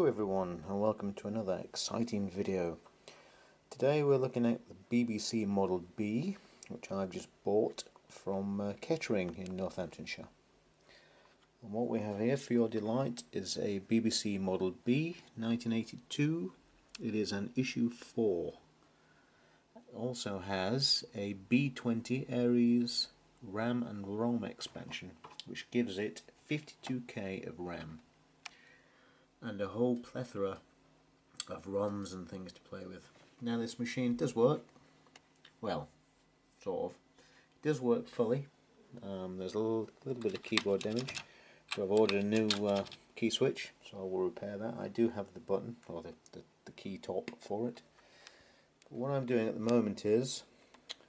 everyone, and welcome to another exciting video. Today we're looking at the BBC Model B, which I've just bought from Kettering in Northamptonshire. And what we have here for your delight is a BBC Model B 1982. It is an issue 4. It also has a B20 Aries RAM and ROM expansion, which gives it 52k of RAM and a whole plethora of ROMs and things to play with. Now this machine does work, well, sort of. It does work fully. There's a little bit of keyboard damage, so I've ordered a new key switch, so I will repair that. I do have the button, or the key top for it. But what I'm doing at the moment is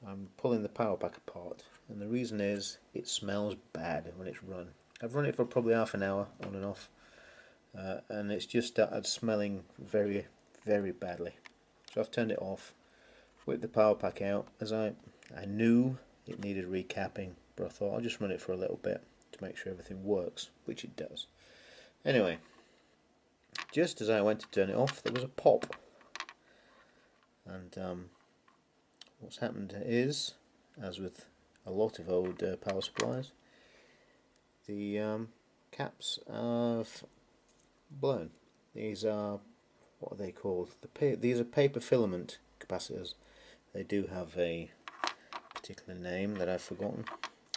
I'm pulling the power pack apart, and the reason is it smells bad when it's run. I've run it for probably half an hour on and off. And it's just started smelling very, very badly. So I've turned it off, whipped the power pack out, as I knew it needed recapping, but I thought I'll just run it for a little bit to make sure everything works, which it does. Anyway, just as I went to turn it off, there was a pop, and what's happened is, as with a lot of old power supplies, the caps have blown. These are, what are they called? These are paper filament capacitors. They do have a particular name that I've forgotten.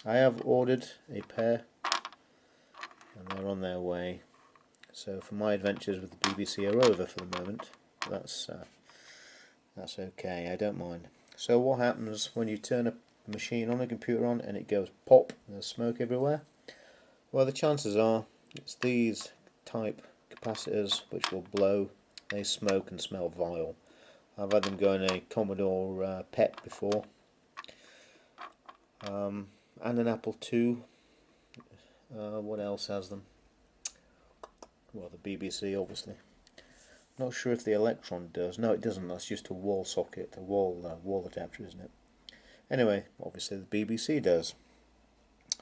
I have ordered a pair and they're on their way. So for my adventures with the BBC are over for the moment. That's okay, I don't mind. So what happens when you turn a machine on, a computer on, and it goes pop and there's smoke everywhere? Well, the chances are it's these type capacitors which will blow. They smoke and smell vile. I've had them go in a Commodore PET before, and an Apple II. What else has them? Well, the BBC obviously. Not sure if the Electron does. No, it doesn't. That's just a wall socket, a wall adapter, isn't it? Anyway, obviously the BBC does.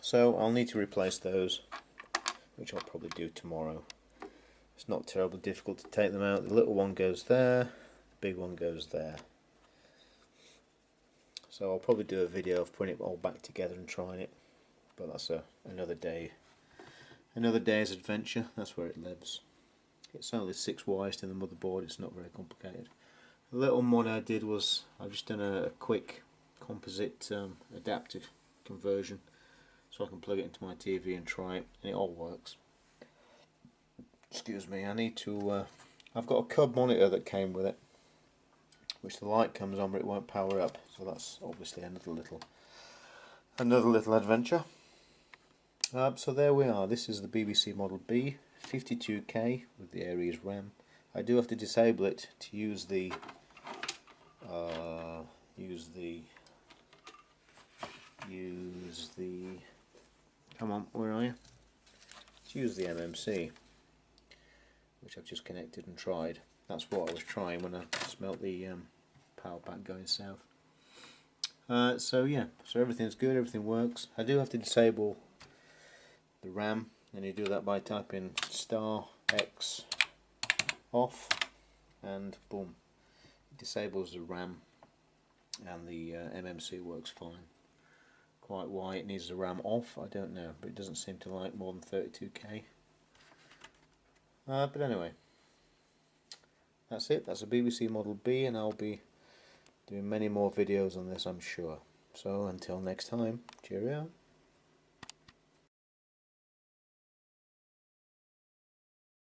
So I'll need to replace those, which I'll probably do tomorrow. It's not terribly difficult to take them out. The little one goes there, the big one goes there. So I'll probably do a video of putting it all back together and trying it. But that's another day. Another day's adventure. That's where it lives. It's only 6 wires to the motherboard. It's not very complicated. The little mod I did was I've just done a quick composite adaptive conversion, so I can plug it into my TV and try it, and it all works. Excuse me, I need to, I've got a cub monitor that came with it, which the light comes on but it won't power up, so that's obviously another little adventure. So there we are. This is the BBC Model B, 52k with the Aries RAM. I do have to disable it to use the come on, where are you? To use the MMC, which I've just connected and tried. That's what I was trying when I smelt the power pack going south. So yeah, so everything's good, everything works. I do have to disable the RAM, and you do that by typing *X off, and boom, it disables the RAM, and the MMC works fine. Quite why it needs the RAM off, I don't know, but it doesn't seem to like more than 32k. But anyway, that's it. That's a BBC Model B, and I'll be doing many more videos on this, I'm sure. So until next time, cheerio.